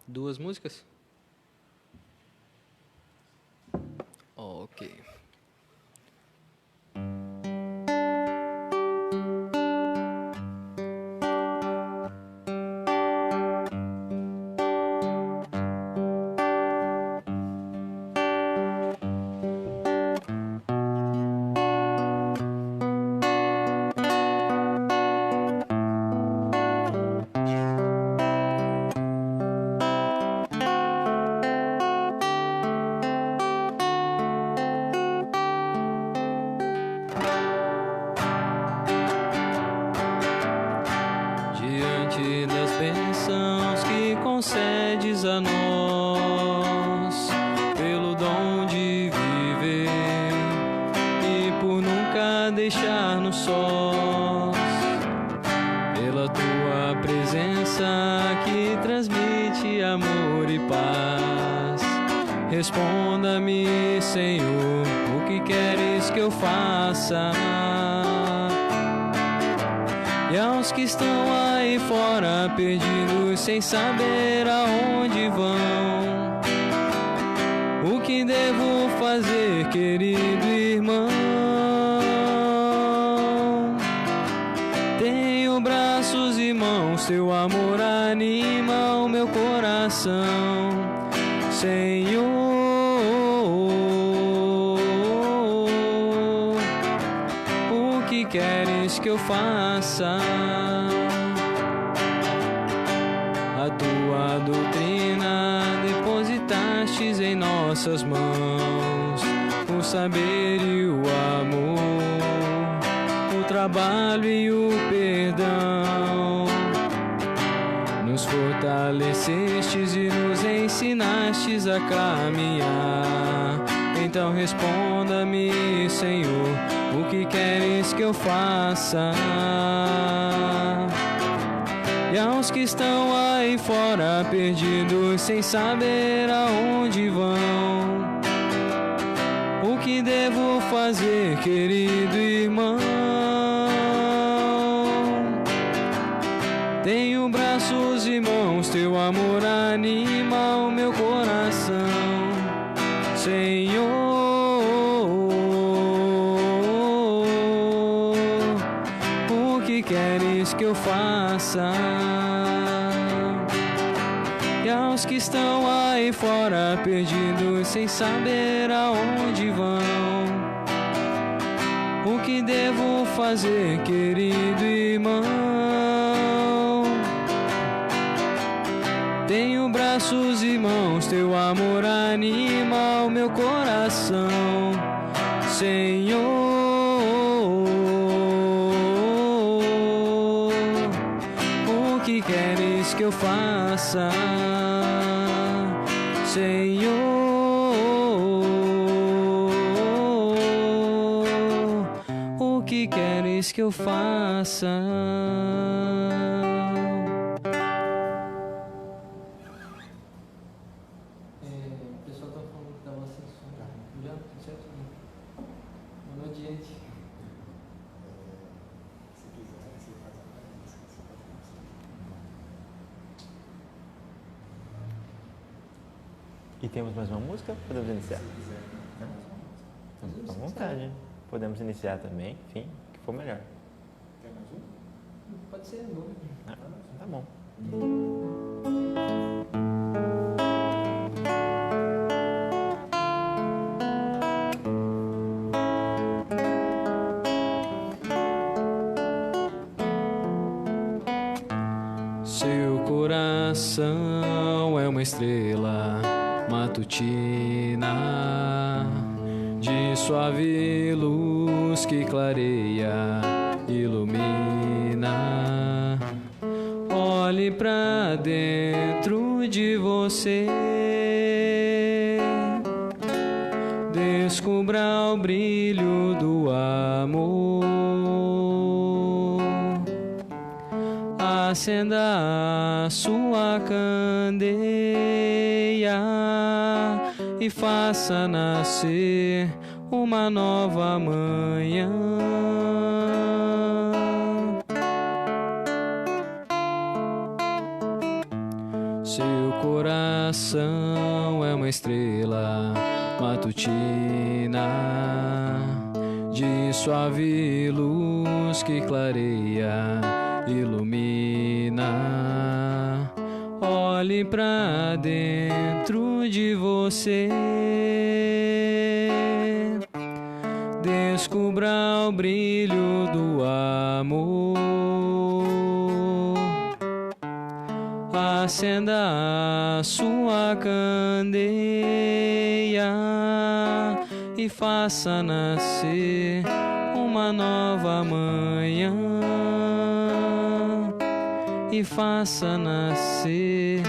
Duas músicas? Ok. Diante das bênçãos que concedes a nós, pelo dom de viver e por nunca deixar-nos sós, pela tua presença que transmite amor e paz. Responda-me, Senhor, o que queres que eu faça? E aos que estão aí fora perdidos sem saber aonde vão, o que devo fazer, querido irmão? Tenho braços e mãos, teu amor anima o meu coração, Senhor. O que queres que eu faça? A tua doutrina depositastes em nossas mãos, o saber e o amor, o trabalho e o perdão. Nos fortalecestes e nos ensinastes a caminhar. Então responda-me, Senhor, o que queres que eu faça? E aos que estão aí fora perdidos sem saber aonde vão, o que devo fazer, querido irmão? Tenho braços e mãos, teu amor anima o meu coração, Senhor. O que queres que eu faça? E aos que estão aí fora perdidos sem saber aonde vão, o que devo fazer, querido irmão? Tenho braços e mãos, teu amor anima o meu coração, Senhor. O que queres que eu faça, Senhor? O que queres que eu faça? E temos mais uma música? Podemos iniciar? À vontade. Podemos iniciar também, enfim, o que for melhor. Quer mais um? Pode ser, não. Ah, tá bom. Seu coração é uma estrela matutina, de suave luz que clareia, ilumina. Olhe pra dentro de você, descubra o brilho do amor. Acenda a sua candeia e faça nascer uma nova manhã. Seu coração é uma estrela matutina de suave luz que clareia, ilumina. Olhe pra dentro de você, descubra o brilho do amor. Acenda a sua candeia e faça nascer uma nova manhã. E faça nascer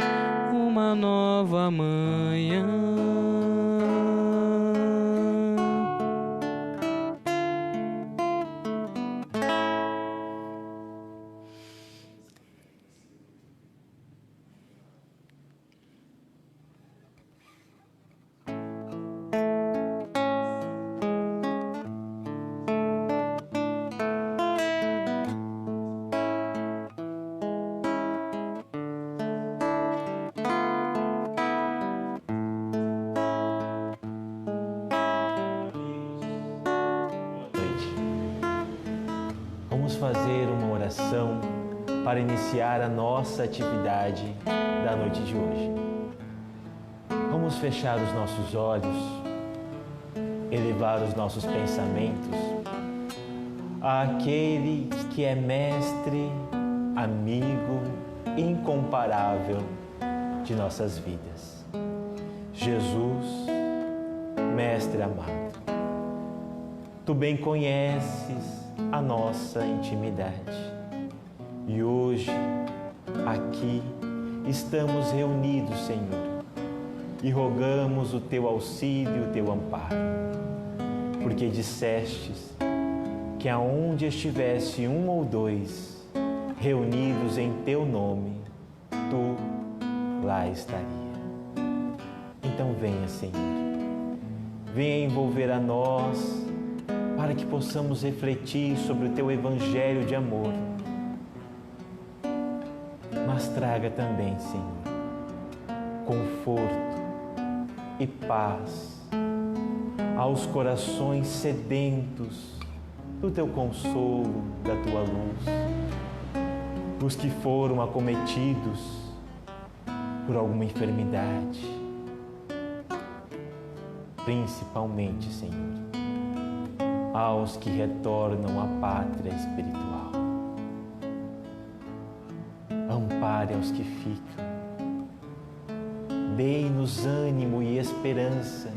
uma nova manhã. Vamos fazer uma oração para iniciar a nossa atividade da noite de hoje. Vamos fechar os nossos olhos, elevar os nossos pensamentos àquele que é mestre, amigo, incomparável de nossas vidas. Jesus, mestre amado, tu bem conheces a nossa intimidade. E hoje, aqui, estamos reunidos, Senhor, e rogamos o Teu auxílio e o Teu amparo, porque dissestes que aonde estivesse um ou dois reunidos em Teu nome, Tu lá estaria. Então venha, Senhor, venha envolver a nós, para que possamos refletir sobre o Teu Evangelho de amor. Mas traga também, Senhor, conforto e paz aos corações sedentos do Teu consolo, da Tua luz, os que foram acometidos por alguma enfermidade, principalmente, Senhor, aos que retornam à pátria espiritual. Ampare aos que ficam. Dê-nos ânimo e esperança,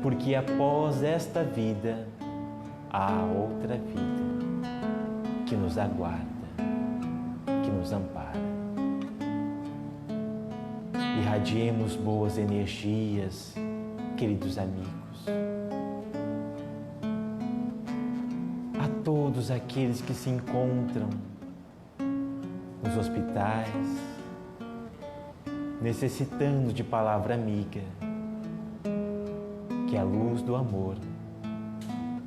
porque após esta vida há outra vida que nos aguarda, que nos ampara. Irradiemos boas energias, queridos amigos. Todos aqueles que se encontram nos hospitais, necessitando de palavra amiga, que a luz do amor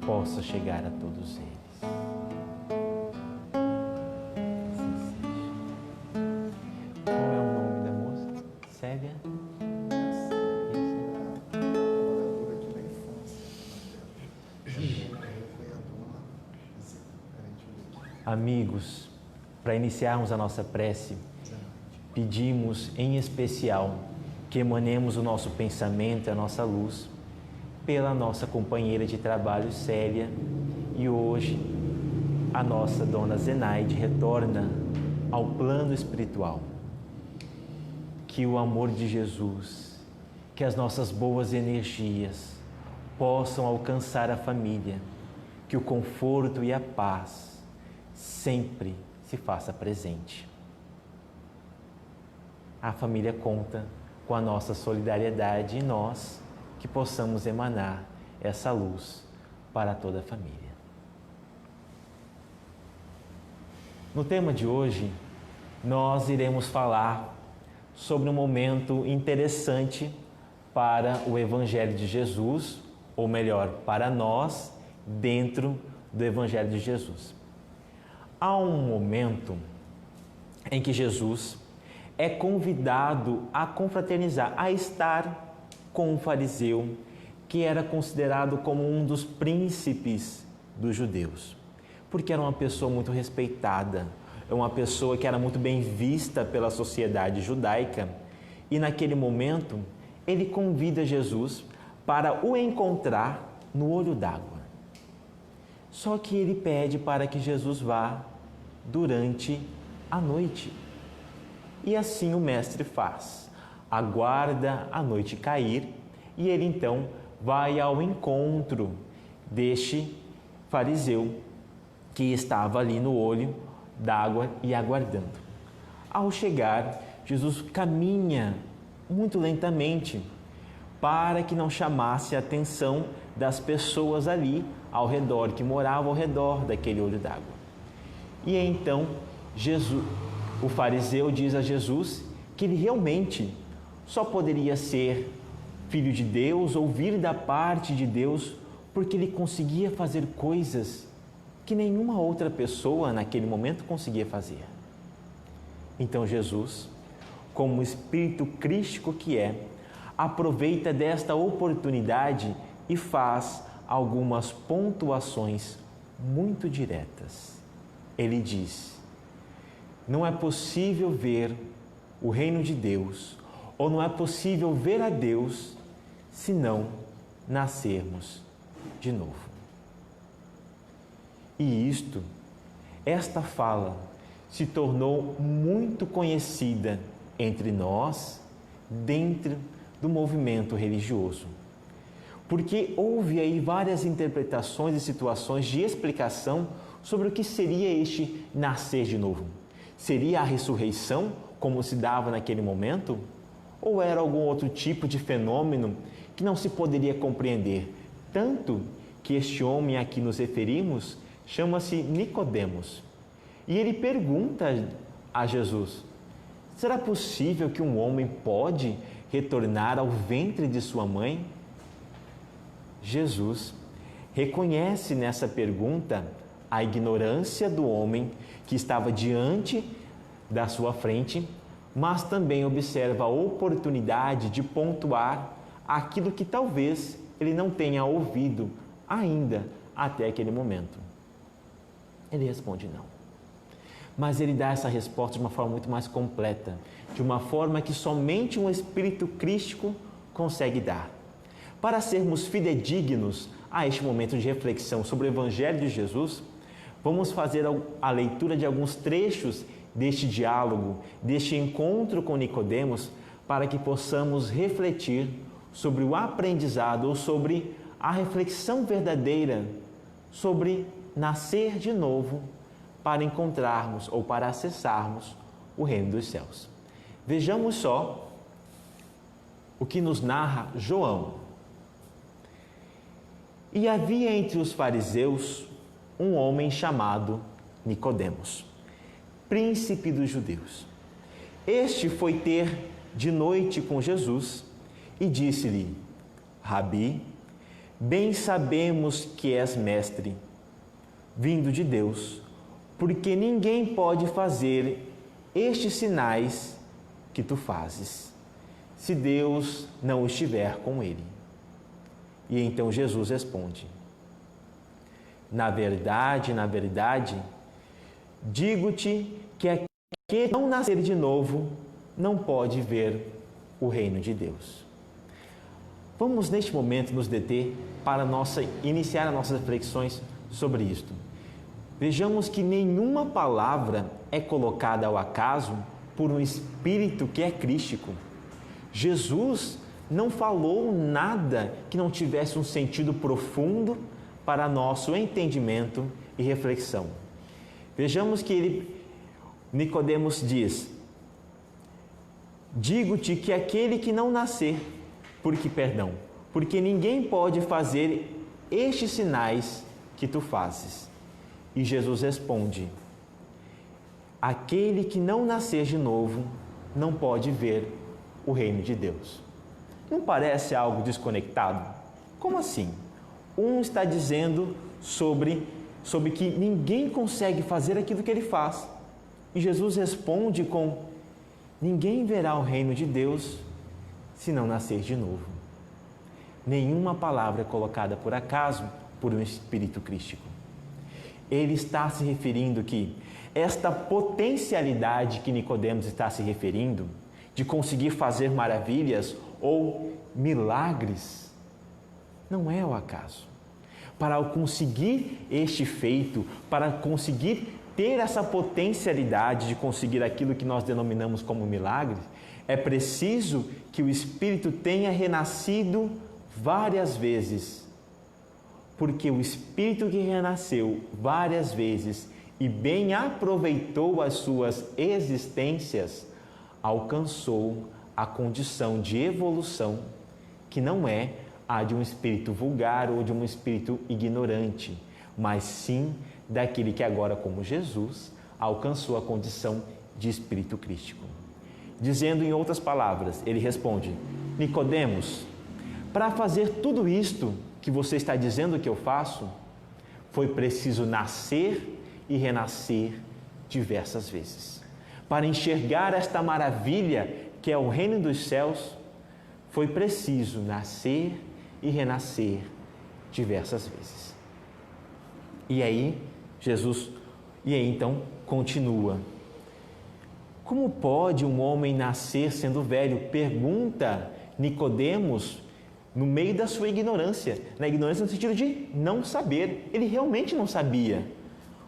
possa chegar a todos eles. Assim seja. Qual é o nome da moça? Célia? Amigos, para iniciarmos a nossa prece, pedimos em especial que emanemos o nosso pensamento e a nossa luz pela nossa companheira de trabalho, Célia, e hoje a nossa Dona Zenaide retorna ao plano espiritual. Que o amor de Jesus, que as nossas boas energias possam alcançar a família, que o conforto e a paz sempre se faça presente. A família conta com a nossa solidariedade e nós que possamos emanar essa luz para toda a família. No tema de hoje, nós iremos falar sobre um momento interessante para o Evangelho de Jesus, ou melhor, para nós, dentro do Evangelho de Jesus. Há um momento em que Jesus é convidado a confraternizar, a estar com um fariseu que era considerado como um dos príncipes dos judeus, porque era uma pessoa muito respeitada, uma pessoa que era muito bem vista pela sociedade judaica. E naquele momento, ele convida Jesus para o encontrar no olho d'água. Só que ele pede para que Jesus vá durante a noite. E assim o mestre faz. Aguarda a noite cair e ele então vai ao encontro deste fariseu que estava ali no olho d'água e aguardando. Ao chegar, Jesus caminha muito lentamente para que não chamasse a atenção das pessoas ali ao redor, que moravam ao redor daquele olho d'água. E então o fariseu diz a Jesus que ele realmente só poderia ser filho de Deus ou vir da parte de Deus porque ele conseguia fazer coisas que nenhuma outra pessoa naquele momento conseguia fazer. Então Jesus, como espírito crístico que é, aproveita desta oportunidade e faz algumas pontuações muito diretas. Ele diz: não é possível ver o reino de Deus, ou não é possível ver a Deus, se não nascermos de novo. E esta fala se tornou muito conhecida entre nós, dentro do movimento religioso. Porque houve aí várias interpretações e situações de explicação sobre o que seria este nascer de novo. Seria a ressurreição, como se dava naquele momento? Ou era algum outro tipo de fenômeno que não se poderia compreender? Tanto que este homem a que nos referimos chama-se Nicodemos. E ele pergunta a Jesus: será possível que um homem pode retornar ao ventre de sua mãe? Jesus reconhece nessa pergunta a ignorância do homem que estava diante da sua frente, mas também observa a oportunidade de pontuar aquilo que talvez ele não tenha ouvido ainda até aquele momento. Ele responde não. Mas ele dá essa resposta de uma forma muito mais completa, de uma forma que somente um espírito crístico consegue dar. Para sermos fidedignos a este momento de reflexão sobre o Evangelho de Jesus, vamos fazer a leitura de alguns trechos deste diálogo, deste encontro com Nicodemos, para que possamos refletir sobre o aprendizado ou sobre a reflexão verdadeira sobre nascer de novo para encontrarmos ou para acessarmos o reino dos céus. Vejamos só o que nos narra João. E havia entre os fariseus um homem chamado Nicodemos, príncipe dos judeus. Este foi ter de noite com Jesus e disse-lhe: Rabi, bem sabemos que és mestre, vindo de Deus, porque ninguém pode fazer estes sinais que tu fazes, se Deus não estiver com ele. E então Jesus responde: na verdade, digo-te que aquele que não nascer de novo não pode ver o reino de Deus. Vamos neste momento nos deter para iniciar as nossas reflexões sobre isto. Vejamos que nenhuma palavra é colocada ao acaso por um espírito que é crístico. Jesus não falou nada que não tivesse um sentido profundo para nosso entendimento e reflexão. Vejamos que Nicodemos diz: digo-te que aquele que não nascer, porque ninguém pode fazer estes sinais que tu fazes. E Jesus responde: aquele que não nascer de novo não pode ver o reino de Deus. Não parece algo desconectado? Como assim? Um está dizendo sobre que ninguém consegue fazer aquilo que ele faz. E Jesus responde com: Ninguém verá o reino de Deus se não nascer de novo. Nenhuma palavra é colocada por acaso por um espírito crístico. Ele está se referindo que esta potencialidade que Nicodemos está se referindo, de conseguir fazer maravilhas ou milagres, não é o acaso. Para conseguir este feito, para conseguir ter essa potencialidade de conseguir aquilo que nós denominamos como milagre, é preciso que o Espírito tenha renascido várias vezes. Porque o Espírito que renasceu várias vezes e bem aproveitou as suas existências, alcançou a condição de evolução que não é a de um espírito vulgar ou de um espírito ignorante, mas sim daquele que agora, como Jesus, alcançou a condição de espírito crístico. Dizendo em outras palavras, ele responde: Nicodemos, para fazer tudo isto que você está dizendo que eu faço, foi preciso nascer e renascer diversas vezes. Para enxergar esta maravilha que é o reino dos céus, foi preciso nascer e renascer diversas vezes. E aí, então continua. Como pode um homem nascer sendo velho? Pergunta Nicodemos no meio da sua ignorância. Na ignorância no sentido de não saber. Ele realmente não sabia.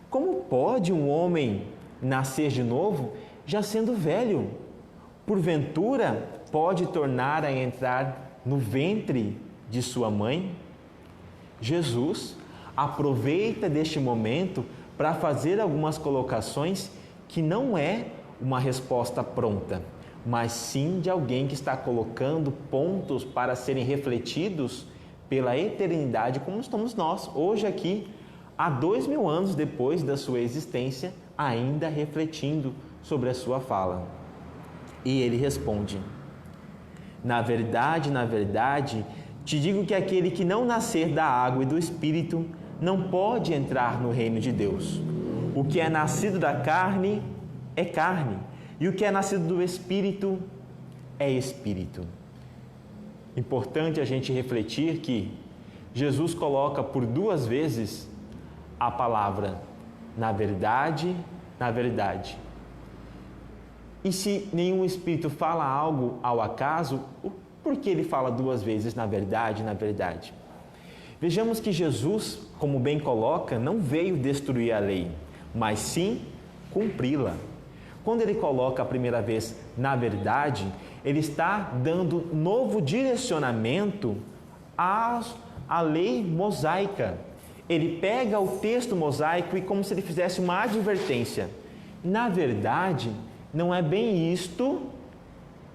Como pode um homem nascer de novo já sendo velho? Porventura pode tornar a entrar no ventre de sua mãe? Jesus aproveita deste momento para fazer algumas colocações que não é uma resposta pronta, mas sim de alguém que está colocando pontos para serem refletidos pela eternidade, como estamos nós, hoje aqui, há 2000 anos depois da sua existência, ainda refletindo sobre a sua fala. E ele responde: na verdade, te digo que aquele que não nascer da água e do Espírito não pode entrar no reino de Deus. O que é nascido da carne é carne, e o que é nascido do Espírito é Espírito. Importante a gente refletir que Jesus coloca por 2 vezes a palavra na verdade. E se nenhum Espírito fala algo ao acaso, por que ele fala 2 vezes na verdade? Vejamos que Jesus, como bem coloca, não veio destruir a lei, mas sim cumpri-la. Quando ele coloca a primeira vez na verdade, ele está dando novo direcionamento à lei mosaica. Ele pega o texto mosaico e como se ele fizesse uma advertência. Na verdade, não é bem isto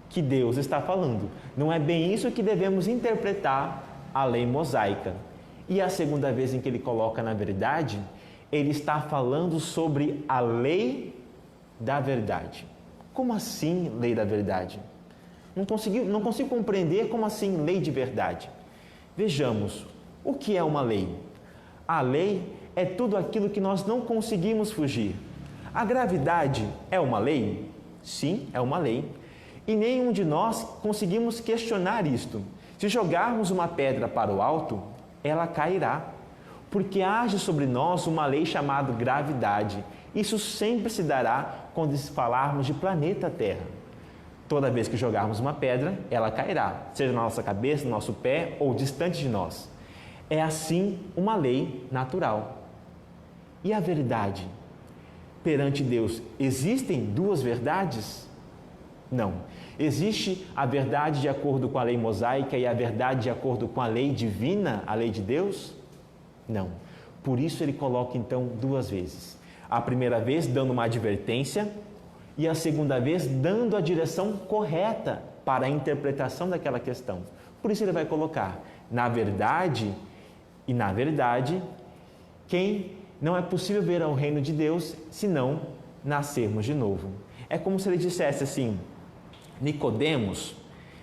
que Deus está falando. Não é bem isso que devemos interpretar a lei mosaica. E a segunda vez em que ele coloca na verdade, ele está falando sobre a lei da verdade. Como assim lei da verdade? Não consigo compreender como assim lei de verdade. Vejamos, o que é uma lei? A lei é tudo aquilo que nós não conseguimos fugir. A gravidade é uma lei? Sim, é uma lei. E nenhum de nós conseguimos questionar isto. Se jogarmos uma pedra para o alto, ela cairá, porque age sobre nós uma lei chamada gravidade. Isso sempre se dará quando falarmos de planeta Terra. Toda vez que jogarmos uma pedra, ela cairá, seja na nossa cabeça, no nosso pé ou distante de nós. É assim uma lei natural. E a verdade? Perante Deus, existem 2 verdades? Não. Existe a verdade de acordo com a lei mosaica e a verdade de acordo com a lei divina, a lei de Deus? Não. Por isso ele coloca então 2 vezes. A primeira vez dando uma advertência e a segunda vez dando a direção correta para a interpretação daquela questão. Por isso ele vai colocar na verdade, quem não é possível ver ao reino de Deus se não nascermos de novo. É como se ele dissesse assim: Nicodemos,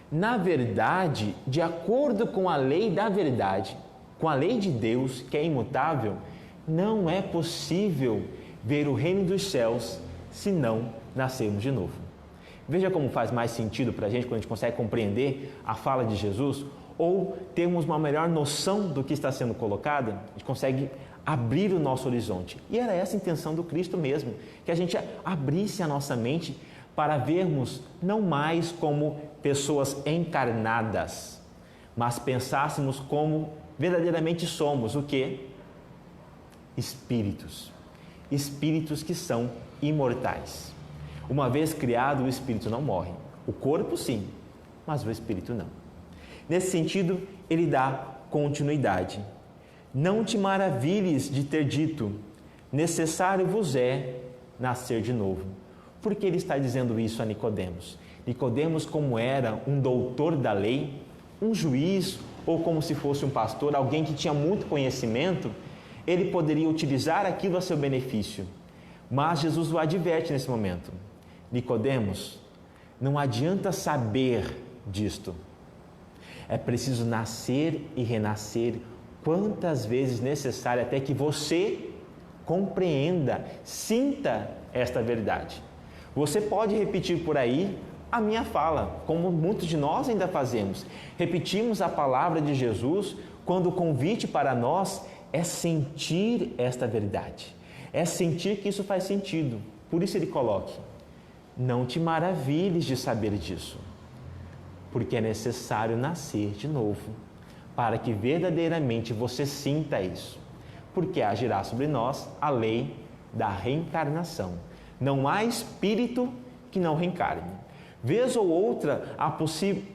na verdade, de acordo com a lei da verdade, com a lei de Deus, que é imutável, não é possível ver o reino dos céus se não nascermos de novo. Veja como faz mais sentido para a gente quando a gente consegue compreender a fala de Jesus, ou termos uma melhor noção do que está sendo colocado, a gente consegue abrir o nosso horizonte. E era essa a intenção do Cristo mesmo, que a gente abrisse a nossa mente para vermos não mais como pessoas encarnadas, mas pensássemos como verdadeiramente somos, o quê? Espíritos. Espíritos que são imortais. Uma vez criado, o espírito não morre. O corpo sim, mas o espírito não. Nesse sentido, ele dá continuidade. Não te maravilhes de ter dito, necessário vos é nascer de novo. Por que ele está dizendo isso a Nicodemos? Nicodemos, como era um doutor da lei, um juiz, ou como se fosse um pastor, alguém que tinha muito conhecimento, ele poderia utilizar aquilo a seu benefício. Mas Jesus o adverte nesse momento. Nicodemos, não adianta saber disto. É preciso nascer e renascer quantas vezes necessário até que você compreenda, sinta esta verdade. Você pode repetir por aí a minha fala, como muitos de nós ainda fazemos. Repetimos a palavra de Jesus quando o convite para nós é sentir esta verdade, é sentir que isso faz sentido. Por isso ele coloca: não te maravilhes de saber disso, porque é necessário nascer de novo, para que verdadeiramente você sinta isso, porque agirá sobre nós a lei da reencarnação. Não há espírito que não reencarne. Vez ou outra,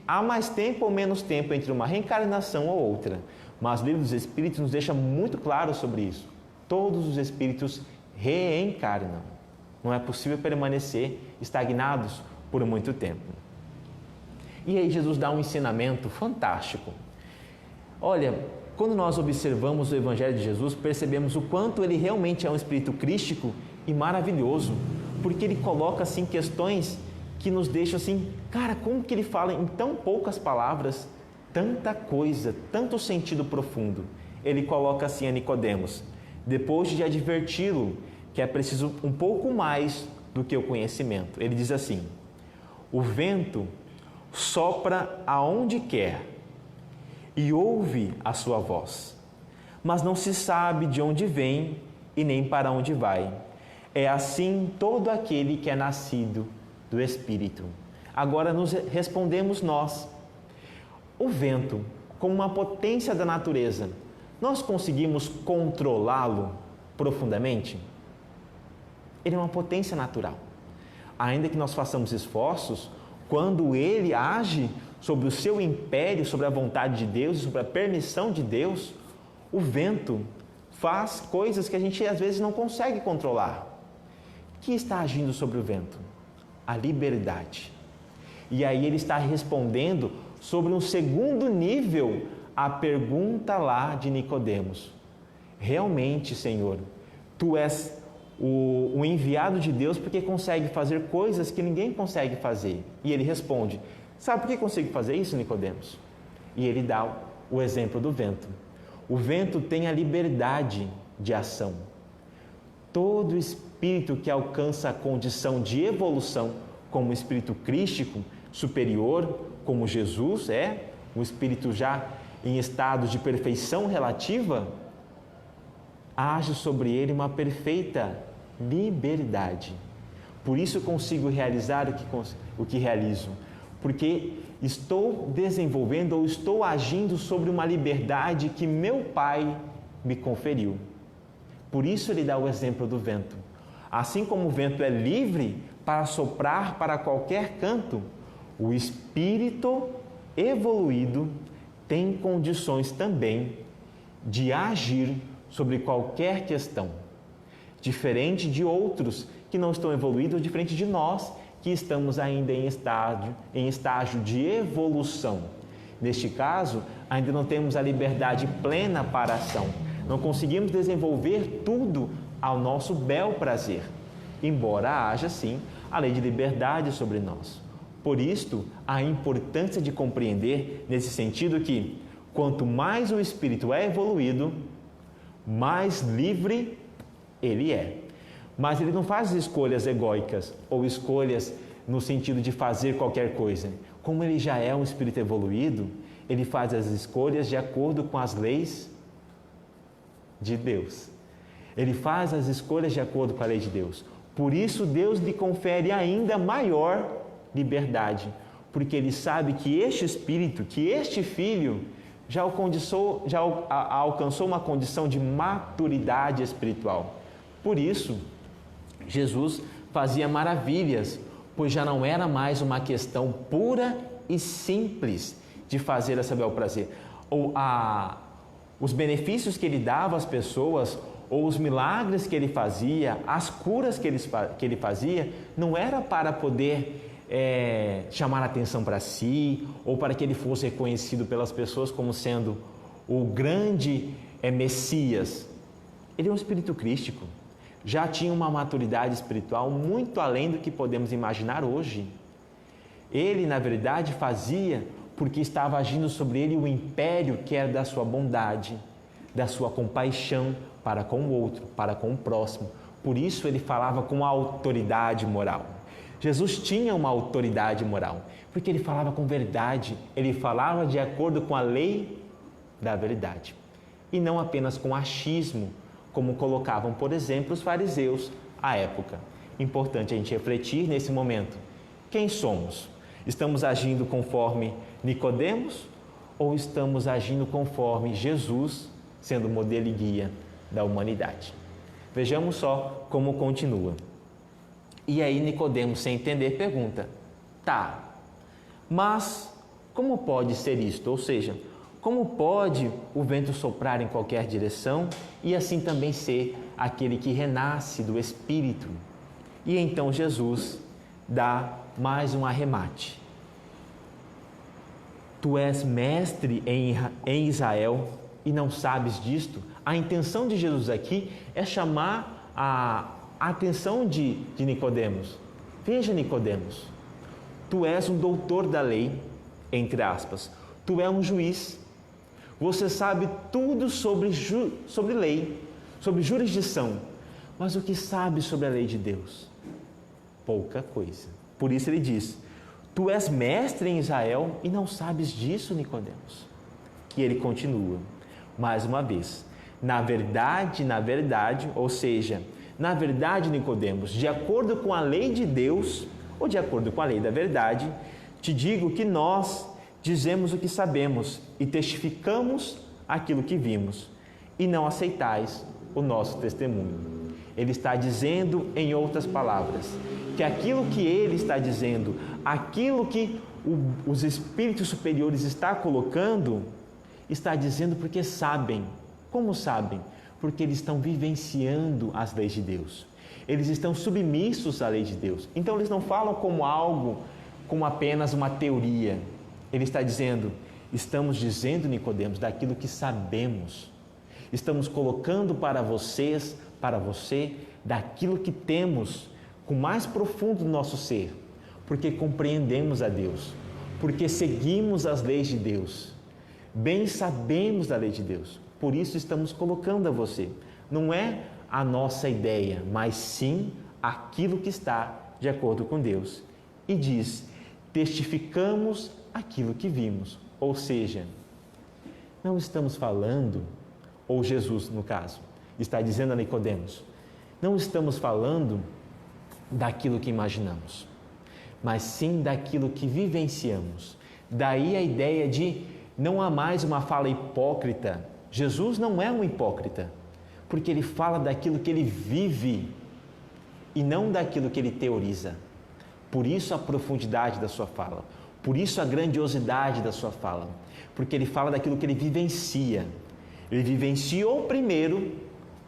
há mais tempo ou menos tempo entre uma reencarnação ou outra, mas o livro dos Espíritos nos deixa muito claro sobre isso. Todos os espíritos reencarnam. Não é possível permanecer estagnados por muito tempo. E aí Jesus dá um ensinamento fantástico. Olha, quando nós observamos o Evangelho de Jesus, percebemos o quanto ele realmente é um espírito crístico e maravilhoso, porque ele coloca assim questões que nos deixam assim, cara, como que ele fala em tão poucas palavras tanta coisa, tanto sentido profundo. Ele coloca assim a Nicodemos, depois de adverti-lo que é preciso um pouco mais do que o conhecimento. Ele diz assim: o vento sopra aonde quer e ouve a sua voz, mas não se sabe de onde vem e nem para onde vai. É assim todo aquele que é nascido do Espírito. Agora nos respondemos nós. O vento, como uma potência da natureza, nós conseguimos controlá-lo profundamente? Ele é uma potência natural. Ainda que nós façamos esforços, quando ele age sobre o seu império, sobre a vontade de Deus, sobre a permissão de Deus, o vento faz coisas que a gente às vezes não consegue controlar. O que está agindo sobre o vento? A liberdade. E aí ele está respondendo sobre um segundo nível a pergunta lá de Nicodemos. Realmente, Senhor, tu és o enviado de Deus porque consegue fazer coisas que ninguém consegue fazer. E ele responde: sabe por que consigo fazer isso, Nicodemos? E ele dá o exemplo do vento. O vento tem a liberdade de ação. Todo espírito que alcança a condição de evolução como espírito crístico superior, como Jesus é, um espírito já em estado de perfeição relativa, age sobre ele uma perfeita liberdade. Por isso consigo realizar o que realizo, porque estou desenvolvendo ou estou agindo sobre uma liberdade que meu Pai me conferiu. Por isso ele dá o exemplo do vento. Assim como o vento é livre para soprar para qualquer canto, o espírito evoluído tem condições também de agir sobre qualquer questão, diferente de outros que não estão evoluídos, diferente de nós que estamos ainda em estágio de evolução. Neste caso, ainda não temos a liberdade plena para a ação, não conseguimos desenvolver tudo ao nosso bel prazer, embora haja sim a lei de liberdade sobre nós. Por isto, a importância de compreender nesse sentido que, quanto mais o espírito é evoluído, mais livre ele é. Mas ele não faz escolhas egóicas ou escolhas no sentido de fazer qualquer coisa. Como ele já é um espírito evoluído, ele faz as escolhas de acordo com as leis de Deus. Ele faz as escolhas de acordo com a lei de Deus. Por isso, Deus lhe confere ainda maior liberdade, porque ele sabe que este espírito, que este filho, já alcançou uma condição de maturidade espiritual. Por isso, Jesus fazia maravilhas, pois já não era mais uma questão pura e simples de fazer essa bel prazer. Os benefícios que ele dava às pessoas, ou os milagres que ele fazia, as curas que ele fazia, não era para poder chamar a atenção para si, ou para que ele fosse reconhecido pelas pessoas como sendo o grande Messias. Ele é um espírito crístico, já tinha uma maturidade espiritual muito além do que podemos imaginar hoje. Ele, na verdade, fazia porque estava agindo sobre ele o império que era da sua bondade, da sua compaixão para com o outro, para com o próximo. Por isso ele falava com autoridade moral. Jesus tinha uma autoridade moral, porque ele falava com verdade, ele falava de acordo com a lei da verdade, e não apenas com achismo, como colocavam, por exemplo, os fariseus à época. Importante a gente refletir nesse momento. Quem somos? Estamos agindo conforme Nicodemos ou estamos agindo conforme Jesus, sendo modelo e guia da humanidade? Vejamos só como continua. E aí Nicodemos, sem entender, pergunta: tá, mas como pode ser isto? Ou seja, como pode o vento soprar em qualquer direção e assim também ser aquele que renasce do Espírito? E então Jesus dá mais um arremate. Tu és mestre em Israel e não sabes disto? A intenção de Jesus aqui é chamar a atenção de Nicodemos. Veja, Nicodemos, tu és um doutor da lei, entre aspas, tu és um juiz, você sabe tudo sobre lei, sobre jurisdição, mas o que sabe sobre a lei de Deus? Pouca coisa. Por isso ele diz: tu és mestre em Israel e não sabes disso, Nicodemos. E ele continua, mais uma vez: na verdade, ou seja, na verdade, Nicodemos, de acordo com a lei de Deus, ou de acordo com a lei da verdade, te digo que nós dizemos o que sabemos e testificamos aquilo que vimos, e não aceitais o nosso testemunho. Ele está dizendo, em outras palavras, que aquilo que ele está dizendo, aquilo que os espíritos superiores está colocando, está dizendo porque sabem. Como sabem? Porque eles estão vivenciando as leis de Deus. Eles estão submissos à lei de Deus. Então eles não falam como algo, como apenas uma teoria. Ele está dizendo: estamos dizendo, Nicodemos, daquilo que sabemos. Estamos colocando para você, daquilo que temos com mais profundo do nosso ser, porque compreendemos a Deus, porque seguimos as leis de Deus, bem sabemos da lei de Deus. Por isso estamos colocando a você. Não é a nossa ideia, mas sim aquilo que está de acordo com Deus. E diz: testificamos aquilo que vimos. Ou seja, não estamos falando, ou Jesus no caso, está dizendo a Nicodemos, não estamos falando daquilo que imaginamos, mas sim daquilo que vivenciamos. Daí a ideia de não há mais uma fala hipócrita. Jesus não é um hipócrita, porque ele fala daquilo que ele vive e não daquilo que ele teoriza. Por isso a profundidade da sua fala, por isso a grandiosidade da sua fala, porque ele fala daquilo que ele vivencia. Ele vivenciou primeiro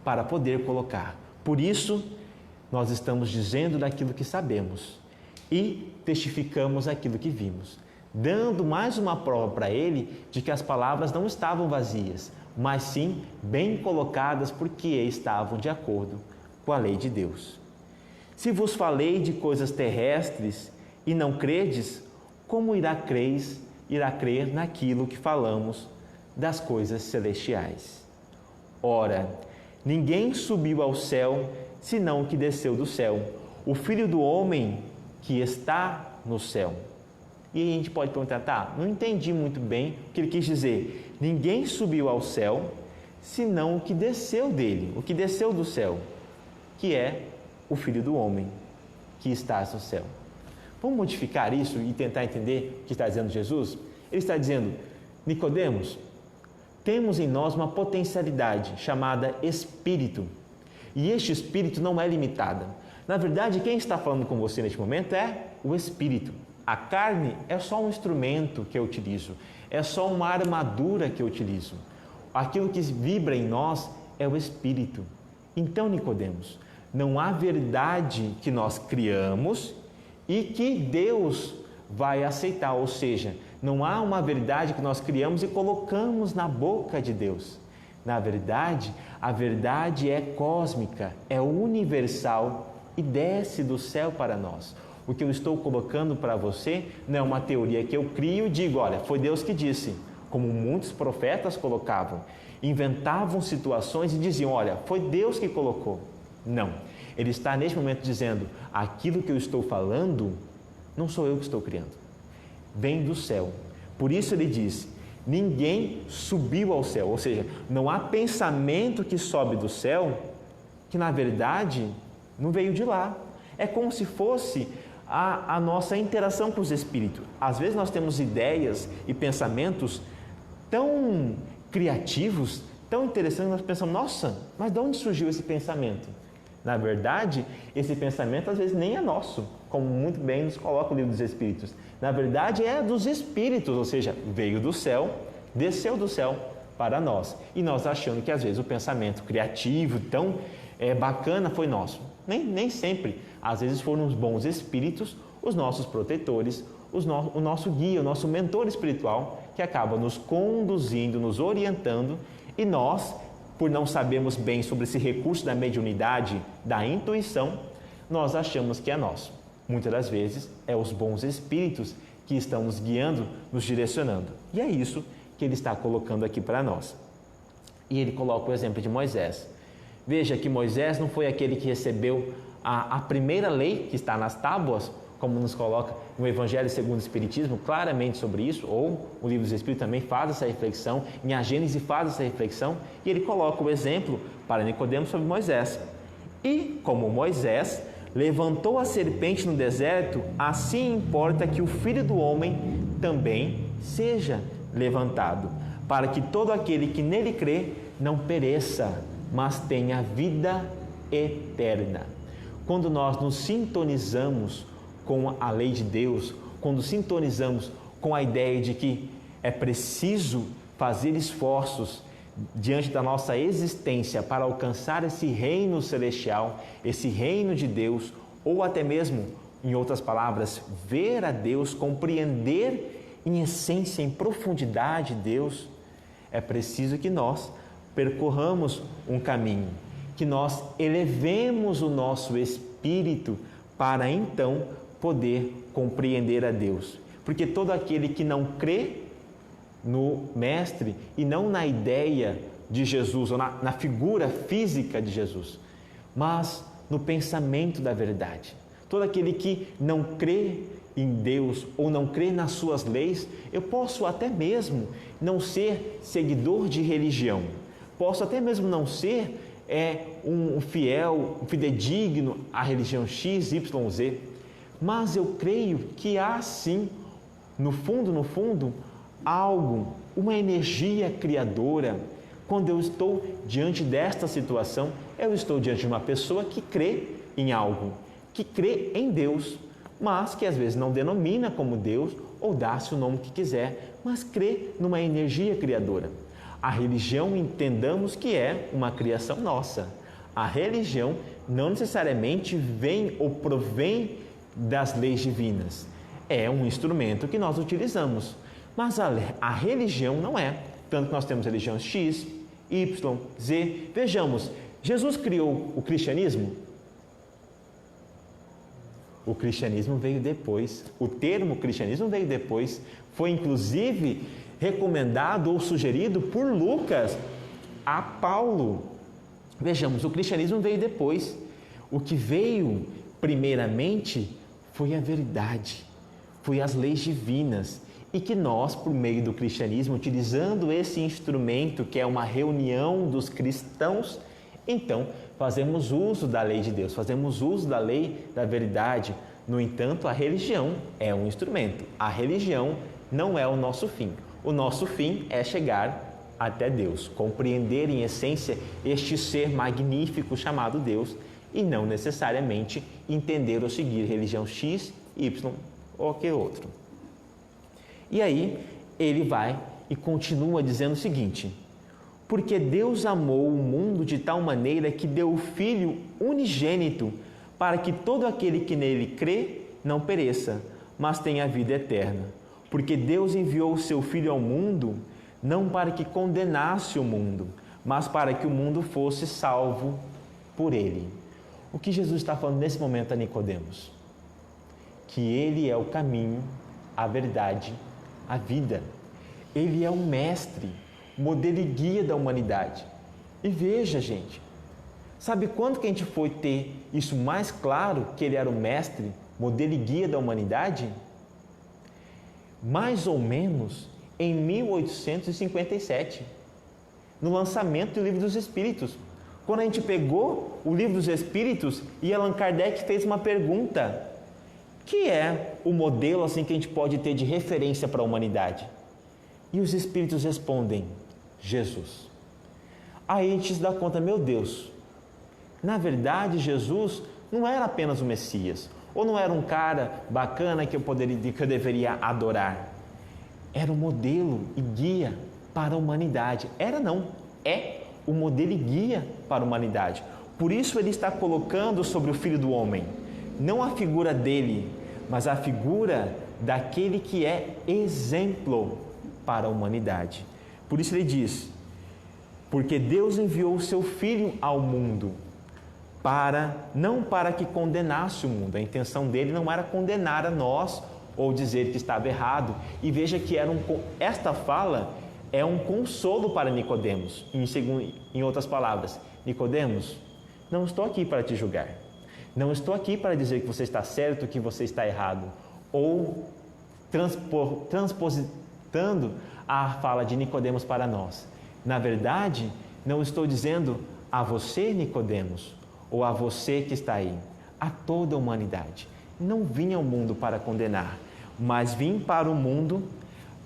para poder colocar. Por isso, nós estamos dizendo daquilo que sabemos e testificamos aquilo que vimos, dando mais uma prova para ele de que as palavras não estavam vazias, mas sim bem colocadas, porque estavam de acordo com a lei de Deus. Se vos falei de coisas terrestres e não credes, como irá crer naquilo que falamos das coisas celestiais? Ora, ninguém subiu ao céu, senão o que desceu do céu, o Filho do Homem que está no céu. E aí a gente pode perguntar, tá, não entendi muito bem o que ele quis dizer. Ninguém subiu ao céu, senão o que desceu dele, o que desceu do céu, que é o Filho do Homem, que está no céu. Vamos modificar isso e tentar entender o que está dizendo Jesus? Ele está dizendo, Nicodemos, temos em nós uma potencialidade chamada Espírito. E este Espírito não é limitado. Na verdade, quem está falando com você neste momento é o Espírito. A carne é só um instrumento que eu utilizo, é só uma armadura que eu utilizo. Aquilo que vibra em nós é o Espírito. Então, Nicodemos, não há verdade que nós criamos e que Deus vai aceitar, ou seja, não há uma verdade que nós criamos e colocamos na boca de Deus. Na verdade, a verdade é cósmica, é universal e desce do céu para nós. O que eu estou colocando para você não é uma teoria que eu crio e digo, olha, foi Deus que disse, como muitos profetas colocavam, inventavam situações e diziam, olha, foi Deus que colocou. Não, ele está neste momento dizendo, aquilo que eu estou falando, não sou eu que estou criando, vem do céu. Por isso ele diz, ninguém subiu ao céu, ou seja, não há pensamento que sobe do céu que na verdade não veio de lá. É como se fosse a nossa interação com os espíritos. Às vezes nós temos ideias e pensamentos tão criativos, tão interessantes, nós pensamos, nossa, mas de onde surgiu esse pensamento? Na verdade, esse pensamento às vezes nem é nosso, como muito bem nos coloca o livro dos Espíritos. Na verdade é dos Espíritos, ou seja, veio do céu, desceu do céu para nós. E nós achando que às vezes o pensamento criativo, tão bacana foi nosso. Nem sempre. Às vezes foram os bons espíritos, os nossos protetores, o nosso guia, o nosso mentor espiritual, que acaba nos conduzindo, nos orientando, e nós, por não sabermos bem sobre esse recurso da mediunidade, da intuição, nós achamos que é nosso. Muitas das vezes é os bons espíritos que estão nos guiando, nos direcionando. E é isso que ele está colocando aqui para nós. E ele coloca o exemplo de Moisés. Veja que Moisés não foi aquele que recebeu a primeira lei que está nas tábuas, como nos coloca no Evangelho segundo o Espiritismo, claramente sobre isso, ou o Livro dos Espíritos também faz essa reflexão, em A Gênese faz essa reflexão, e ele coloca o exemplo para Nicodemos sobre Moisés. E como Moisés levantou a serpente no deserto, assim importa que o Filho do Homem também seja levantado, para que todo aquele que nele crê não pereça, mas tenha vida eterna. Quando nós nos sintonizamos com a lei de Deus, quando sintonizamos com a ideia de que é preciso fazer esforços diante da nossa existência para alcançar esse reino celestial, esse reino de Deus, ou até mesmo, em outras palavras, ver a Deus, compreender em essência, em profundidade Deus, é preciso que nós percorramos um caminho, que nós elevemos o nosso espírito para então poder compreender a Deus. Porque todo aquele que não crê no Mestre e não na ideia de Jesus, ou na figura física de Jesus, mas no pensamento da verdade. Todo aquele que não crê em Deus ou não crê nas suas leis, eu posso até mesmo não ser seguidor de religião, posso até mesmo não ser um fiel, um fidedigno à religião X, Y, Z, mas eu creio que há sim, no fundo, algo, uma energia criadora. Quando eu estou diante desta situação, eu estou diante de uma pessoa que crê em algo, que crê em Deus, mas que às vezes não denomina como Deus ou dá-se o nome que quiser, mas crê numa energia criadora. A religião, entendamos que é uma criação nossa. A religião não necessariamente vem ou provém das leis divinas. É um instrumento que nós utilizamos, mas a religião não é. Tanto que nós temos religião X, Y, Z. Vejamos, Jesus criou o cristianismo? O cristianismo veio depois. O termo cristianismo veio depois. Foi inclusive recomendado ou sugerido por Lucas a Paulo. Vejamos, o cristianismo veio depois. O que veio primeiramente foi a verdade, foi as leis divinas, e que nós, por meio do cristianismo, utilizando esse instrumento que é uma reunião dos cristãos, então fazemos uso da lei de Deus, fazemos uso da lei da verdade. No entanto, a religião é um instrumento, a religião não é o nosso fim. O nosso fim é chegar até Deus, compreender em essência este ser magnífico chamado Deus, e não necessariamente entender ou seguir religião X, Y ou qualquer outro. E aí ele vai e continua dizendo o seguinte: porque Deus amou o mundo de tal maneira que deu o Filho unigênito, para que todo aquele que nele crê não pereça, mas tenha vida eterna. Porque Deus enviou o seu Filho ao mundo, não para que condenasse o mundo, mas para que o mundo fosse salvo por ele. O que Jesus está falando nesse momento a Nicodemos? Que ele é o caminho, a verdade, a vida. Ele é o mestre, modelo e guia da humanidade. E veja, gente, sabe quando que a gente foi ter isso mais claro, que ele era o mestre, modelo e guia da humanidade? Mais ou menos em 1857, no lançamento do Livro dos Espíritos. Quando a gente pegou o Livro dos Espíritos e Allan Kardec fez uma pergunta: que é o modelo assim que a gente pode ter de referência para a humanidade? E os Espíritos respondem: Jesus. Aí a gente se dá conta, meu Deus, na verdade Jesus não era apenas o Messias, ou não era um cara bacana que eu deveria adorar. Era o modelo e guia para a humanidade. Era não, é o modelo e guia para a humanidade. Por isso ele está colocando sobre o Filho do Homem, não a figura dele, mas a figura daquele que é exemplo para a humanidade. Por isso ele diz: porque Deus enviou o seu Filho ao mundo, não para que condenasse o mundo. A intenção dele não era condenar a nós ou dizer que estava errado. E veja que esta fala é um consolo para Nicodemos. Em outras palavras, Nicodemos, não estou aqui para te julgar. Não estou aqui para dizer que você está certo, que você está errado, ou transpositando a fala de Nicodemos para nós. Na verdade, não estou dizendo a você, Nicodemos, ou a você que está aí, a toda a humanidade. Não vim ao mundo para condenar, mas vim para o mundo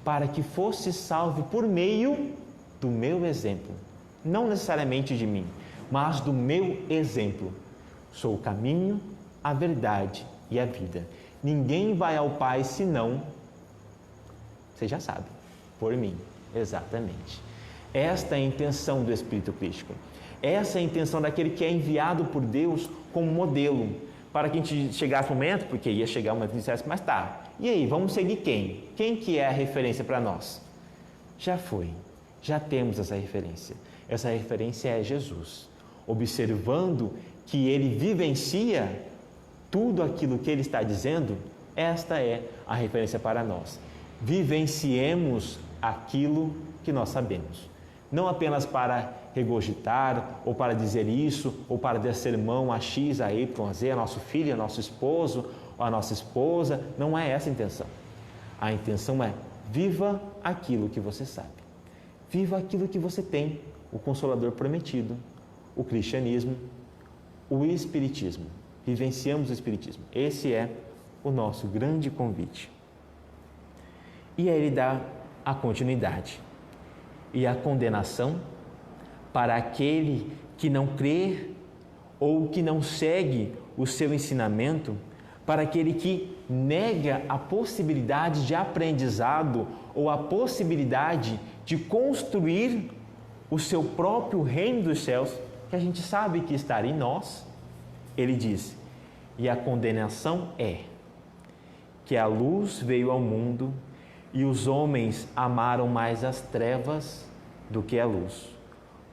para que fosse salvo por meio do meu exemplo. Não necessariamente de mim, mas do meu exemplo. Sou o caminho, a verdade e a vida. Ninguém vai ao Pai senão, você já sabe, por mim, exatamente. Esta é a intenção do Espírito Crístico. Essa é a intenção daquele que é enviado por Deus como modelo, para que a gente chegasse no momento, porque ia chegar o momento que dissesse, mas tá, e aí, vamos seguir quem? Quem que é a referência para nós? Já foi, já temos essa referência. Essa referência é Jesus, observando que ele vivencia tudo aquilo que ele está dizendo. Esta é a referência para nós. Vivenciemos aquilo que nós sabemos. Não apenas para regurgitar, ou para dizer isso, ou para dar sermão a X, a Y, a Z, a nosso filho, a nosso esposo, ou a nossa esposa. Não é essa a intenção. A intenção é: viva aquilo que você sabe. Viva aquilo que você tem, o Consolador prometido, o cristianismo, o espiritismo. Vivenciamos o espiritismo. Esse é o nosso grande convite. E aí ele dá a continuidade e a condenação para aquele que não crê ou que não segue o seu ensinamento, para aquele que nega a possibilidade de aprendizado ou a possibilidade de construir o seu próprio reino dos céus, que a gente sabe que está em nós. Ele diz: e a condenação é que a luz veio ao mundo e os homens amaram mais as trevas do que a luz,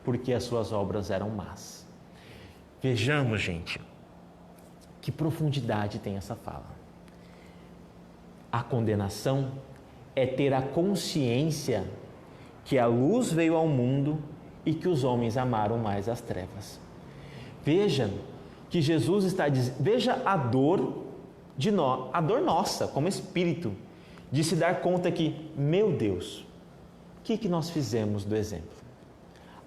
porque as suas obras eram más. Vejamos, gente, que profundidade tem essa fala. A condenação é ter a consciência que a luz veio ao mundo e que os homens amaram mais as trevas. Veja que Jesus está dizendo, veja a dor a dor nossa, como espírito, de se dar conta que, meu Deus, o que nós fizemos do exemplo?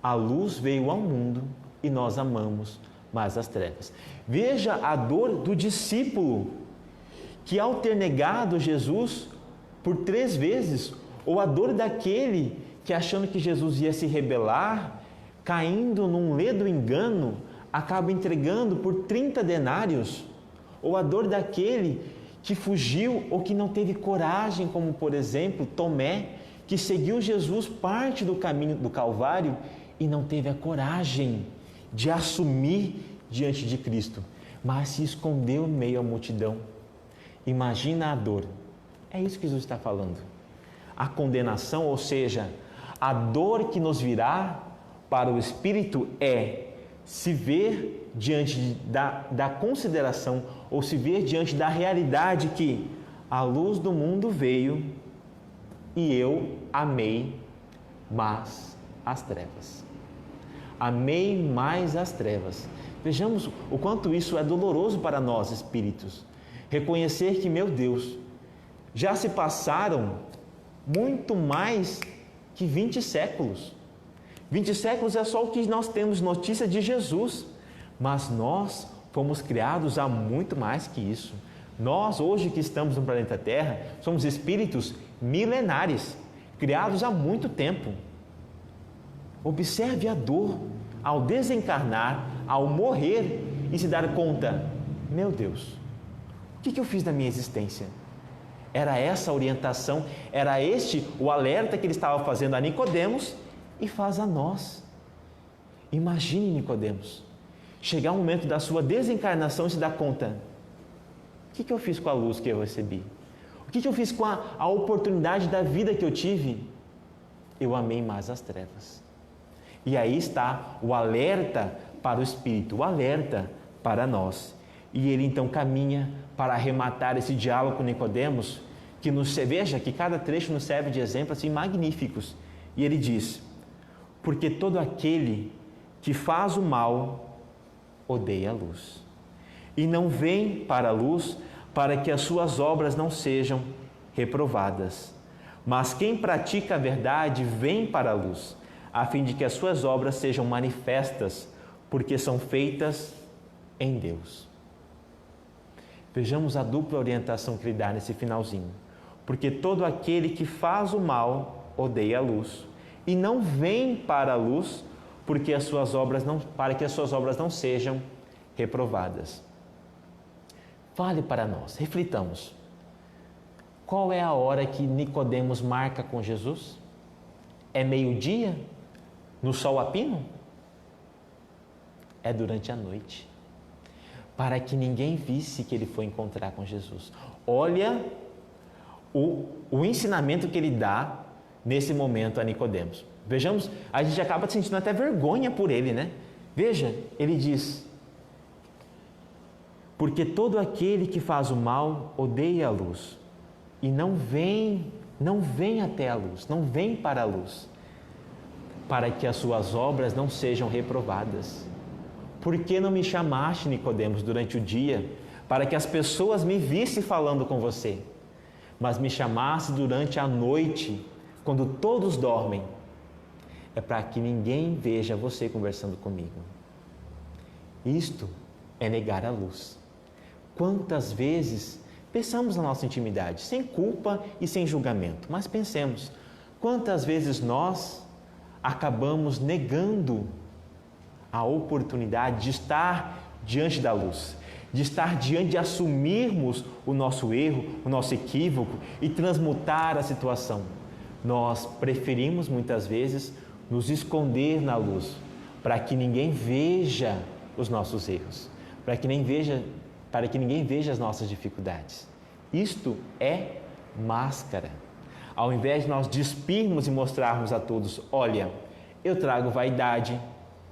A luz veio ao mundo e nós amamos mais as trevas. Veja a dor do discípulo, que ao ter negado Jesus por 3 vezes, ou a dor daquele que achando que Jesus ia se rebelar, caindo num ledo engano, acaba entregando por 30 denários, ou a dor daquele que fugiu ou que não teve coragem, como por exemplo Tomé, que seguiu Jesus parte do caminho do Calvário e não teve a coragem de assumir diante de Cristo, mas se escondeu no meio à multidão. Imagina a dor. É isso que Jesus está falando. A condenação, ou seja, a dor que nos virá para o Espírito é se ver diante da consideração, ou se ver diante da realidade que a luz do mundo veio e eu amei mais as trevas. Amei mais as trevas. Vejamos o quanto isso é doloroso para nós, espíritos. Reconhecer que, meu Deus, já se passaram muito mais que 20 séculos. 20 séculos é só o que nós temos notícia de Jesus, mas nós fomos criados há muito mais que isso. Nós, hoje que estamos no planeta Terra, somos espíritos milenares, criados há muito tempo. Observe a dor ao desencarnar, ao morrer e se dar conta, meu Deus, o que eu fiz da minha existência? Era essa a orientação, era este o alerta que ele estava fazendo a Nicodemos e faz a nós. Imagine, Nicodemos, chegar um momento da sua desencarnação e se dar conta, o que eu fiz com a luz que eu recebi? O que eu fiz com a oportunidade da vida que eu tive? Eu amei mais as trevas. E aí está o alerta para o Espírito, o alerta para nós. E ele então caminha para arrematar esse diálogo com Nicodemos, que veja que cada trecho nos serve de exemplos assim magníficos. E ele diz, porque todo aquele que faz o mal odeia a luz, e não vem para a luz para que as suas obras não sejam reprovadas. Mas quem pratica a verdade vem para a luz, a fim de que as suas obras sejam manifestas, porque são feitas em Deus. Vejamos a dupla orientação que ele dá nesse finalzinho. Porque todo aquele que faz o mal odeia a luz, e não vem para a luz para que as suas obras não sejam reprovadas. Fale para nós, reflitamos. Qual é a hora que Nicodemos marca com Jesus? É meio-dia? No sol a pino? É durante a noite, para que ninguém visse que ele foi encontrar com Jesus. Olha o ensinamento que ele dá nesse momento a Nicodemos. Vejamos, a gente acaba sentindo até vergonha por ele, né? Veja, ele diz, porque todo aquele que faz o mal odeia a luz, e não vem até a luz, não vem para a luz, para que as suas obras não sejam reprovadas. Por que não me chamaste, Nicodemos, durante o dia, para que as pessoas me vissem falando com você, mas me chamaste durante a noite, quando todos dormem? É para que ninguém veja você conversando comigo. Isto é negar a luz. Quantas vezes pensamos na nossa intimidade, sem culpa e sem julgamento, mas pensemos, quantas vezes nós acabamos negando a oportunidade de estar diante da luz, de estar diante, de assumirmos o nosso erro, o nosso equívoco e transmutar a situação. Nós preferimos muitas vezes nos esconder na luz, para que ninguém veja os nossos erros, para que ninguém veja as nossas dificuldades. Isto é máscara. Ao invés de nós despirmos e mostrarmos a todos, olha, eu trago vaidade,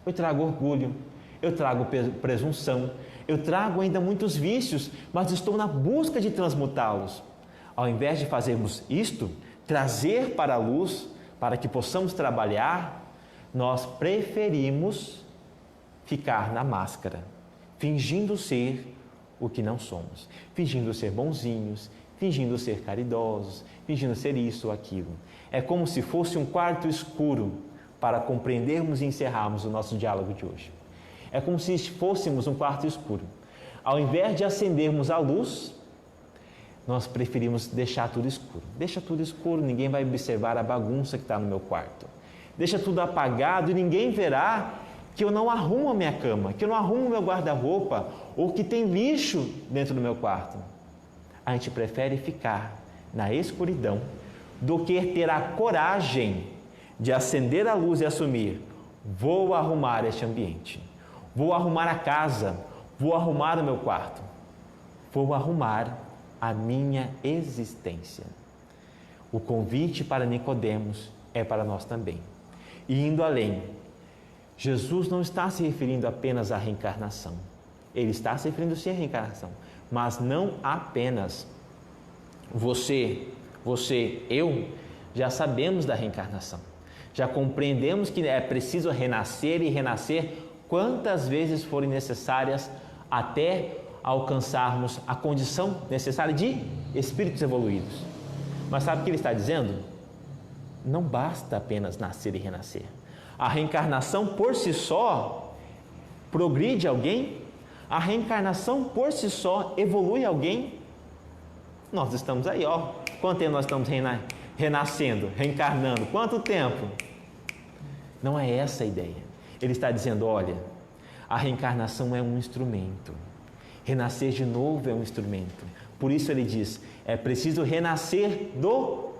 eu trago orgulho, eu trago presunção, eu trago ainda muitos vícios, mas estou na busca de transmutá-los. Ao invés de fazermos isto, trazer para a luz, para que possamos trabalhar, nós preferimos ficar na máscara, fingindo ser o que não somos, fingindo ser bonzinhos, fingindo ser caridosos, fingindo ser isso ou aquilo. É como se fosse um quarto escuro para compreendermos e encerrarmos o nosso diálogo de hoje. É como se fôssemos um quarto escuro. Ao invés de acendermos a luz, nós preferimos deixar tudo escuro. Deixa tudo escuro, ninguém vai observar a bagunça que está no meu quarto. Deixa tudo apagado e ninguém verá que eu não arrumo a minha cama, que eu não arrumo o meu guarda-roupa ou que tem lixo dentro do meu quarto. A gente prefere ficar na escuridão do que ter a coragem de acender a luz e assumir: vou arrumar este ambiente, vou arrumar a casa, vou arrumar o meu quarto, vou arrumar a minha existência. O convite para Nicodemos é para nós também. E indo além, Jesus não está se referindo apenas à reencarnação. Ele está se referindo sim à reencarnação, mas não apenas. Você, eu, já sabemos da reencarnação. Já compreendemos que é preciso renascer e renascer quantas vezes forem necessárias até alcançarmos a condição necessária de espíritos evoluídos. Mas sabe o que ele está dizendo? Não basta apenas nascer e renascer. A reencarnação por si só progride alguém? A reencarnação por si só evolui alguém? Nós estamos aí, ó. Quanto tempo nós estamos renascendo, reencarnando? Quanto tempo? Não é essa a ideia. Ele está dizendo, olha, a reencarnação é um instrumento. Renascer de novo é um instrumento. Por isso ele diz, é preciso renascer do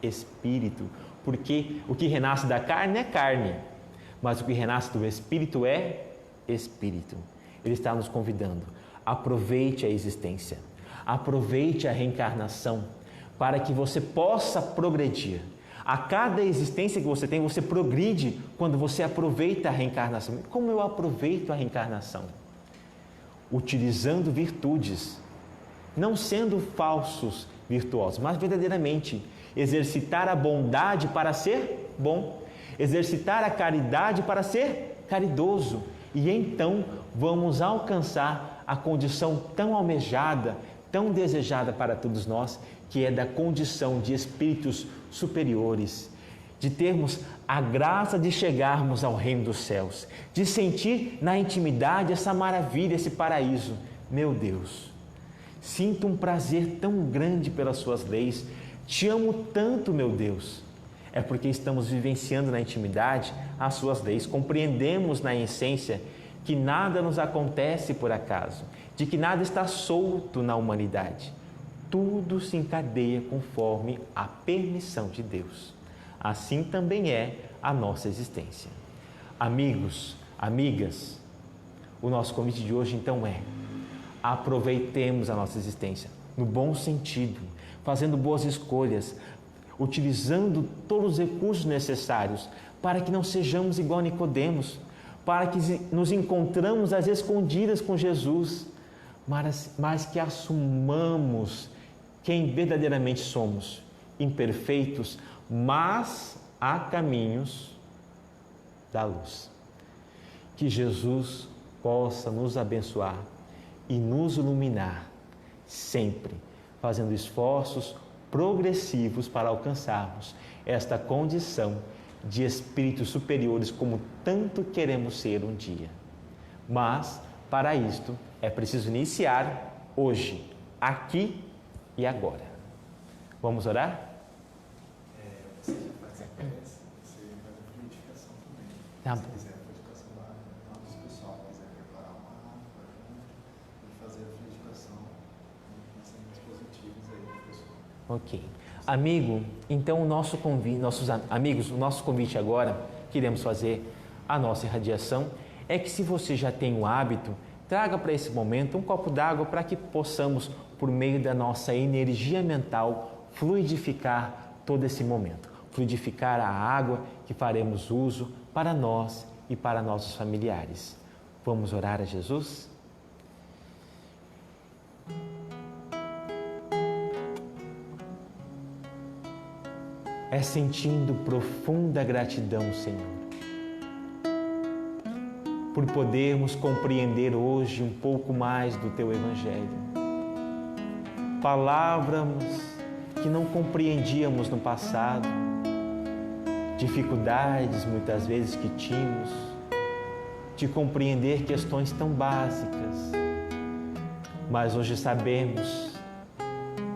Espírito. Porque o que renasce da carne é carne, mas o que renasce do Espírito é Espírito. Ele está nos convidando, aproveite a existência, aproveite a reencarnação, para que você possa progredir. A cada existência que você tem, você progride quando você aproveita a reencarnação. Como eu aproveito a reencarnação? Utilizando virtudes, não sendo falsos virtuosos, mas verdadeiramente exercitar a bondade para ser bom, exercitar a caridade para ser caridoso, e então vamos alcançar a condição tão almejada, tão desejada para todos nós, que é da condição de espíritos superiores, de termos a graça de chegarmos ao reino dos céus, de sentir na intimidade essa maravilha, esse paraíso. Meu Deus, sinto um prazer tão grande pelas suas leis, te amo tanto, meu Deus. É porque estamos vivenciando na intimidade as suas leis, compreendemos na essência que nada nos acontece por acaso, de que nada está solto na humanidade. Tudo se encadeia conforme a permissão de Deus. Assim também é a nossa existência. Amigos, amigas, o nosso convite de hoje então é: aproveitemos a nossa existência no bom sentido, fazendo boas escolhas, utilizando todos os recursos necessários para que não sejamos igual a Nicodemos, para que nos encontramos às escondidas com Jesus, mas que assumamos quem verdadeiramente somos, imperfeitos, mas a caminhos da luz. Que Jesus possa nos abençoar e nos iluminar sempre, fazendo esforços progressivos para alcançarmos esta condição de espíritos superiores como tanto queremos ser um dia. Mas, para isto, é preciso iniciar hoje, aqui e agora. Vamos orar? Você já faz a prece, você faz a purificação também. Tá Se bom. quiser a purificação da nosso pessoal, quiser preparar uma água e fazer a purificação, nós temos dispositivos aí para o pessoal. Ok. Amigo, então o nosso convite agora, que iremos fazer a nossa irradiação, é que se você já tem o hábito, traga para esse momento um copo d'água para que possamos, por meio da nossa energia mental, fluidificar todo esse momento. Fluidificar a água que faremos uso para nós e para nossos familiares. Vamos orar a Jesus? É sentindo profunda gratidão, Senhor, por podermos compreender hoje um pouco mais do Teu Evangelho. Palavras que não compreendíamos no passado, dificuldades muitas vezes que tínhamos de compreender questões tão básicas, mas hoje sabemos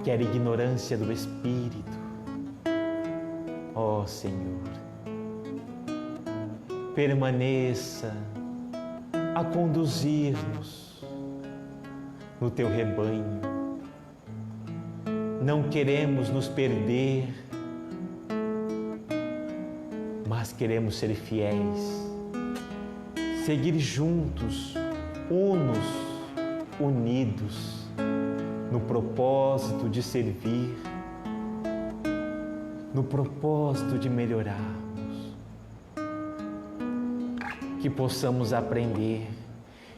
que era ignorância do Espírito. Ó Senhor, permaneça a conduzir-nos no Teu rebanho. Não queremos nos perder, mas queremos ser fiéis, seguir juntos, unidos, no propósito de servir, no propósito de melhorarmos. Que possamos aprender,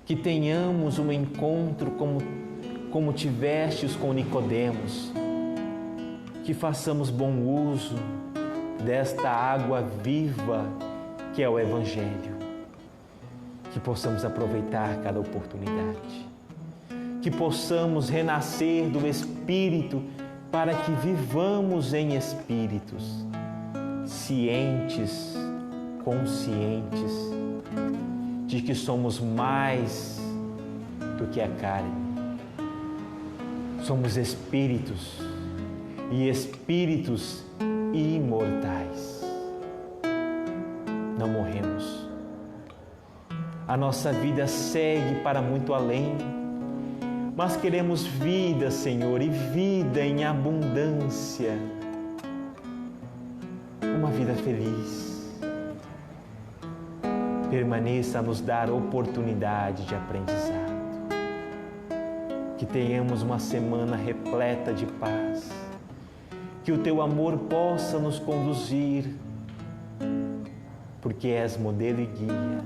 que tenhamos um encontro como tivestes com Nicodemos, que façamos bom uso desta água viva que é o Evangelho, que possamos aproveitar cada oportunidade, que possamos renascer do Espírito para que vivamos em espíritos, cientes, conscientes de que somos mais do que a carne. Somos espíritos e espíritos imortais. Não morremos. A nossa vida segue para muito além, mas queremos vida, Senhor, e vida em abundância. Uma vida feliz. Permaneça a nos dar oportunidade de aprendizado. Que tenhamos uma semana repleta de paz. Que o Teu amor possa nos conduzir, porque és modelo e guia.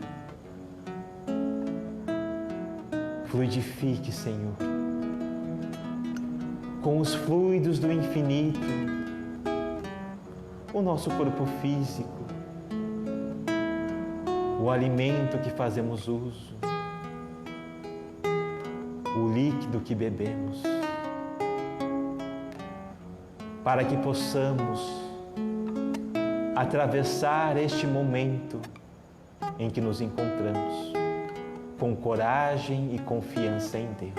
Fluidifique, Senhor, com os fluidos do infinito, o nosso corpo físico, o alimento que fazemos uso, o líquido que bebemos, para que possamos atravessar este momento em que nos encontramos com coragem e confiança em Deus,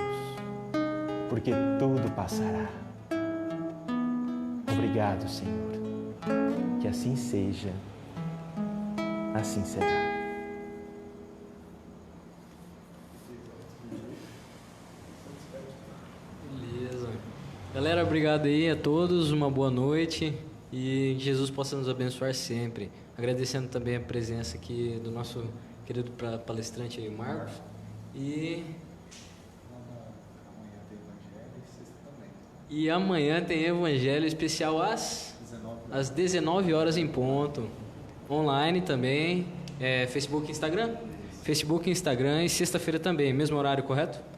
porque tudo passará. Obrigado, Senhor. Que assim seja, assim será. Galera, obrigado aí a todos, uma boa noite e que Jesus possa nos abençoar sempre. Agradecendo também a presença aqui do nosso querido palestrante aí, Marcos. E amanhã tem Evangelho especial às 19 horas em ponto. Online também, Facebook e Instagram. Facebook e Instagram e sexta-feira também, mesmo horário, correto?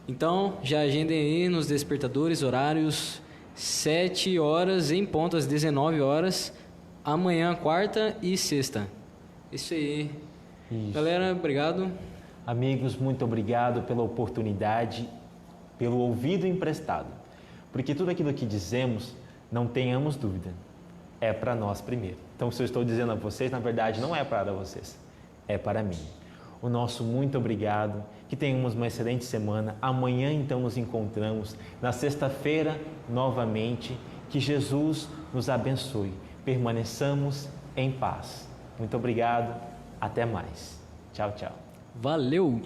Então, já agendem aí nos despertadores, horários 7 horas em ponto, às 19 horas, amanhã, quarta e sexta. Isso aí. Isso. Galera, obrigado. Amigos, muito obrigado pela oportunidade, pelo ouvido emprestado. Porque tudo aquilo que dizemos, não tenhamos dúvida, é para nós primeiro. Então, se eu estou dizendo a vocês, na verdade, não é para vocês, é para mim. O nosso muito obrigado, que tenhamos uma excelente semana. Amanhã, então, nos encontramos. Na sexta-feira, novamente, que Jesus nos abençoe. Permaneçamos em paz. Muito obrigado. Até mais. Tchau, tchau. Valeu!